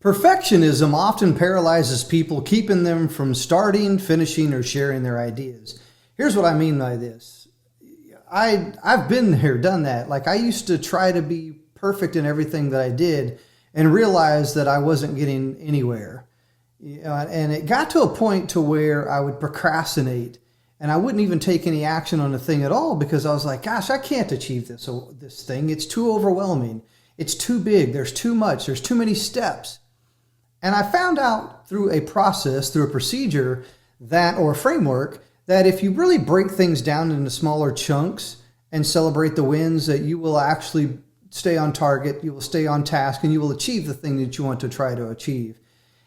Perfectionism often paralyzes people, keeping them from starting, finishing, or sharing their ideas. Here's what I mean by this. I've been there, done that. Like, I used to try to be perfect in everything that I did and realized that I wasn't getting anywhere. And it got to a point to where I would procrastinate and I wouldn't even take any action on the thing at all because I was like, gosh, I can't achieve this thing. It's too overwhelming. It's too big. There's too much. There's too many steps. And I found out through a process, through a procedure or a framework, that if you really break things down into smaller chunks and celebrate the wins, that you will actually stay on target, you will stay on task, and you will achieve the thing that you want to try to achieve.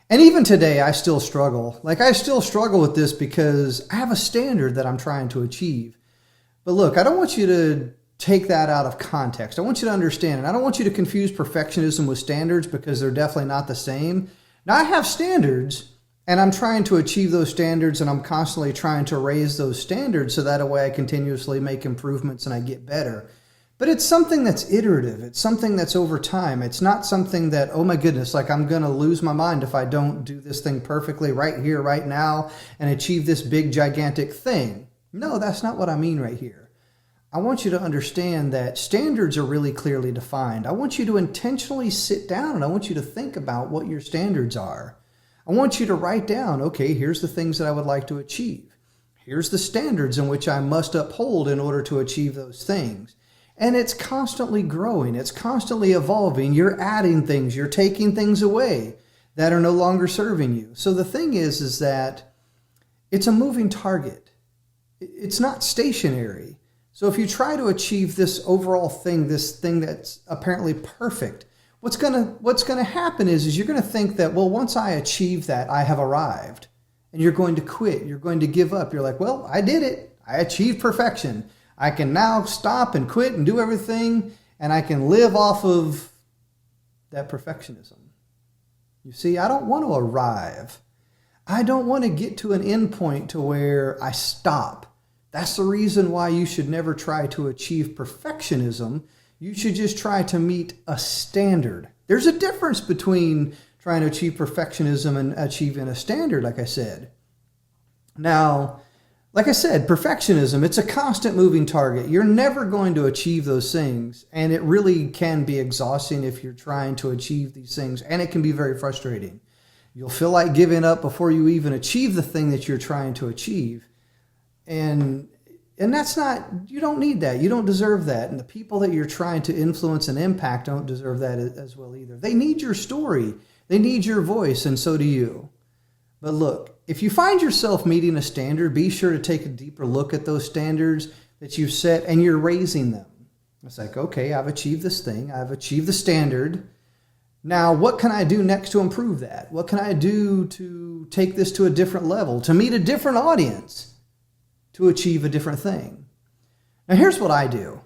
And even today, I still struggle. I still struggle with this because I have a standard that I'm trying to achieve. But look, I don't want you to take that out of context. I want you to understand it. I don't want you to confuse perfectionism with standards because they're definitely not the same. Now, I have standards, and I'm trying to achieve those standards, and I'm constantly trying to raise those standards so that way I continuously make improvements and I get better. But it's something that's iterative. It's something that's over time. It's not something that, oh my goodness, I'm going to lose my mind if I don't do this thing perfectly right here, right now, and achieve this big, gigantic thing. No, that's not what I mean right here. I want you to understand that standards are really clearly defined. I want you to intentionally sit down and I want you to think about what your standards are. I want you to write down, okay, here's the things that I would like to achieve. Here's the standards in which I must uphold in order to achieve those things. And it's constantly growing. It's constantly evolving. You're adding things. You're taking things away that are no longer serving you. So the thing is that it's a moving target. It's not stationary. So if you try to achieve this overall thing, this thing that's apparently perfect, what's gonna happen is you're gonna think that, well, once I achieve that, I have arrived. And you're going to quit. You're going to give up. You're like, well, I did it. I achieved perfection. I can now stop and quit and do everything, and I can live off of that perfectionism. You see, I don't want to arrive. I don't want to get to an end point to where I stop. That's the reason why you should never try to achieve perfectionism. You should just try to meet a standard. There's a difference between trying to achieve perfectionism and achieving a standard, like I said. Now, like I said, perfectionism, it's a constant moving target. You're never going to achieve those things, and it really can be exhausting if you're trying to achieve these things, and it can be very frustrating. You'll feel like giving up before you even achieve the thing that you're trying to achieve. And that's not, you don't need that. You don't deserve that. And the people that you're trying to influence and impact don't deserve that as well either. They need your story. They need your voice, and so do you. But look, if you find yourself meeting a standard, be sure to take a deeper look at those standards that you've set and you're raising them. It's like, okay, I've achieved this thing. I've achieved the standard. Now, what can I do next to improve that? What can I do to take this to a different level, to meet a different audience, to achieve a different thing? Now, here's what I do.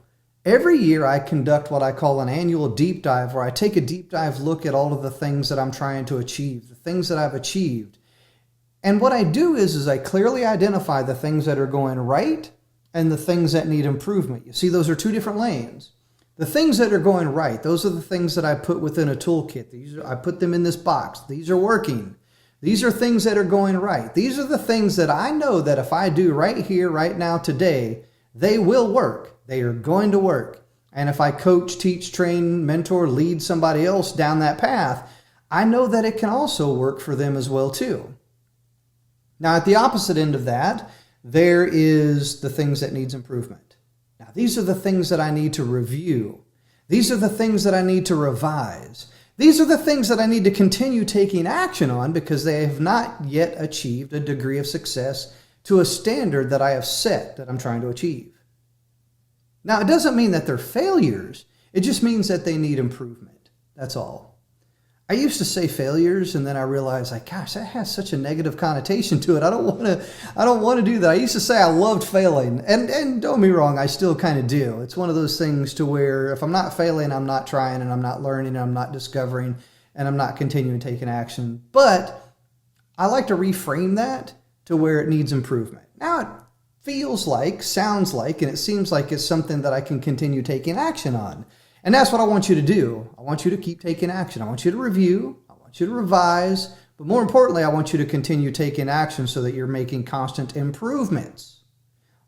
Every year I conduct what I call an annual deep dive, where I take a deep dive look at all of the things that I'm trying to achieve, the things that I've achieved. And what I do is I clearly identify the things that are going right and the things that need improvement. You see, those are two different lanes. The things that are going right, those are the things that I put within a toolkit. I put them in this box. These are working. These are things that are going right. These are the things that I know that if I do right here, right now, today, they will work. They are going to work. And if I coach, teach, train, mentor, lead somebody else down that path, I know that it can also work for them as well too. Now, at the opposite end of that, there is the things that needs improvement. Now, these are the things that I need to review. These are the things that I need to revise. These are the things that I need to continue taking action on because they have not yet achieved a degree of success to a standard that I have set that I'm trying to achieve. Now, it doesn't mean that they're failures. It just means that they need improvement. That's all. I used to say failures, and then I realized, gosh, that has such a negative connotation to it. I don't want to do that. I used to say I loved failing, and don't get me wrong, I still kind of do. It's one of those things to where if I'm not failing, I'm not trying, and I'm not learning, and I'm not discovering, and I'm not continuing taking action. But I like to reframe that to where it needs improvement. Now, it feels like, sounds like, and it seems like it's something that I can continue taking action on. And that's what I want you to do. I want you to keep taking action. I want you to review. I want want you to revise, but more importantly, I want you to continue taking action so that you're making constant improvements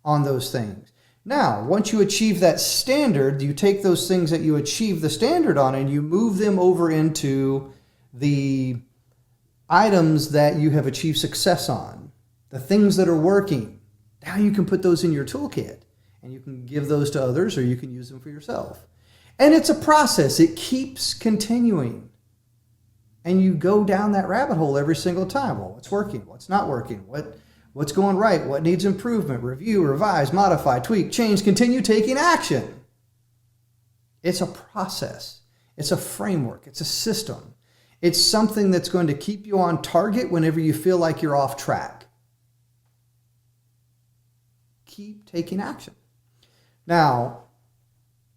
on those things. Now, once you achieve that standard, you take those things that you achieve the standard on and you move them over into the items that you have achieved success on, the things that are working. Now you can put those in your toolkit and you can give those to others or you can use them for yourself. And it's a process. It keeps continuing. And you go down that rabbit hole every single time. Well, what's working? What's not working? What's going right? What needs improvement? Review, revise, modify, tweak, change, continue taking action. It's a process. It's a framework. It's a system. It's something that's going to keep you on target whenever you feel like you're off track. Keep taking action. Now,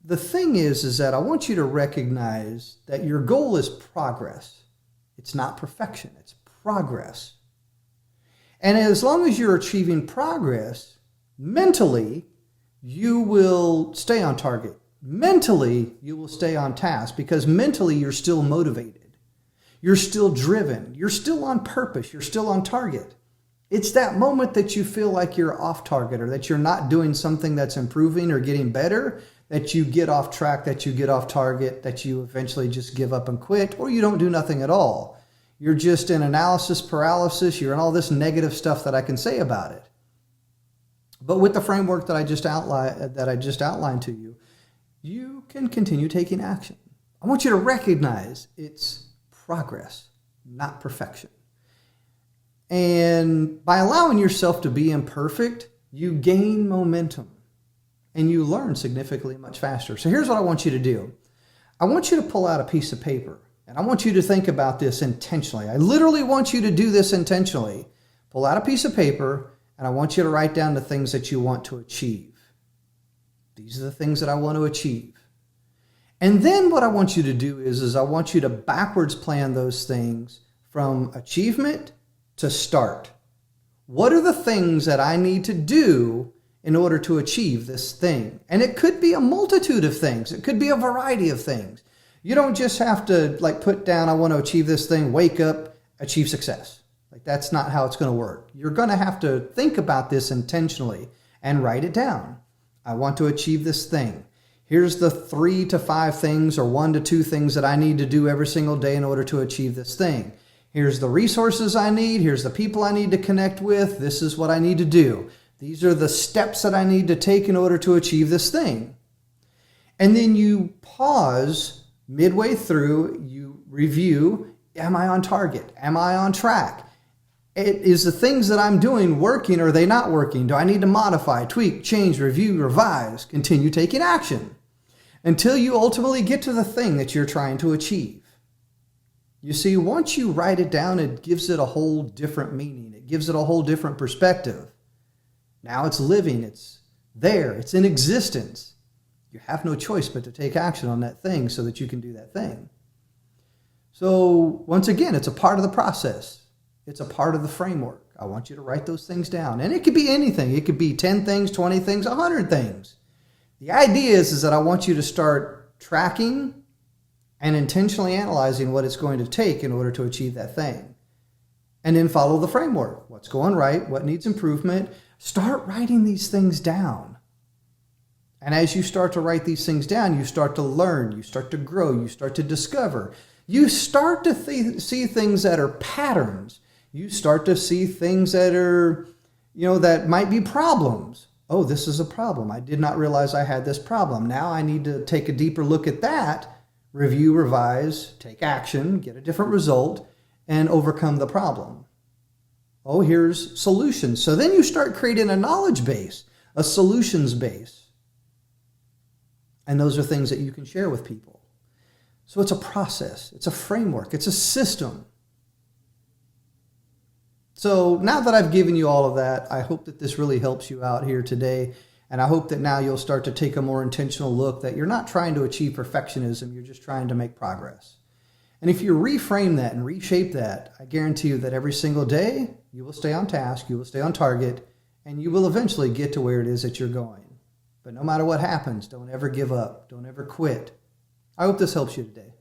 the thing is that I want you to recognize that your goal is progress. It's not perfection. It's progress. And as long as you're achieving progress, mentally, you will stay on target. Mentally, you will stay on task because mentally you're still motivated. You're still driven. You're still on purpose. You're still on target. It's that moment that you feel like you're off target or that you're not doing something that's improving or getting better, that you get off track, that you get off target, that you eventually just give up and quit, or you don't do nothing at all. You're just in analysis paralysis. You're in all this negative stuff that I can say about it. But with the framework that I just outlined to you, you can continue taking action. I want you to recognize it's progress, not perfection. And by allowing yourself to be imperfect, you gain momentum and you learn significantly much faster. So here's what I want you to do. I want you to pull out a piece of paper and I want you to think about this intentionally. I literally want you to do this intentionally. Pull out a piece of paper and I want you to write down the things that you want to achieve. These are the things that I want to achieve. And then what I want you to do is I want you to backwards plan those things from achievement to start. What are the things that I need to do in order to achieve this thing? And it could be a multitude of things. It could be a variety of things. You don't just have to put down, I want to achieve this thing, wake up, achieve success. That's not how it's going to work. You're going to have to think about this intentionally and write it down. I want to achieve this thing. Here's the 3 to 5 things or 1 to 2 things that I need to do every single day in order to achieve this thing. Here's the resources I need. Here's the people I need to connect with. This is what I need to do. These are the steps that I need to take in order to achieve this thing. And then you pause midway through, you review, am I on target? Am I on track? Is the things that I'm doing working or are they not working? Do I need to modify, tweak, change, review, revise, continue taking action until you ultimately get to the thing that you're trying to achieve? You see, once you write it down, it gives it a whole different meaning. It gives it a whole different perspective. Now it's living. It's there. It's in existence. You have no choice but to take action on that thing so that you can do that thing. So once again, it's a part of the process. It's a part of the framework. I want you to write those things down. And it could be anything. It could be 10 things, 20 things, 100 things. The idea is that I want you to start tracking and intentionally analyzing what it's going to take in order to achieve that thing. And then follow the framework. What's going right? What needs improvement? Start writing these things down. And as you start to write these things down, you start to learn, you start to grow, you start to discover. You start to see things that are patterns. You start to see things that are, that might be problems. Oh, this is a problem. I did not realize I had this problem. Now I need to take a deeper look at that, review, revise, take action, get a different result, and overcome the problem. Oh, here's solutions. So then you start creating a knowledge base, a solutions base. And those are things that you can share with people. So it's a process. It's a framework. It's a system. So now that I've given you all of that, I hope that this really helps you out here today. And I hope that now you'll start to take a more intentional look that you're not trying to achieve perfectionism. You're just trying to make progress. And if you reframe that and reshape that, I guarantee you that every single day you will stay on task, you will stay on target, and you will eventually get to where it is that you're going. But no matter what happens, don't ever give up. Don't ever quit. I hope this helps you today.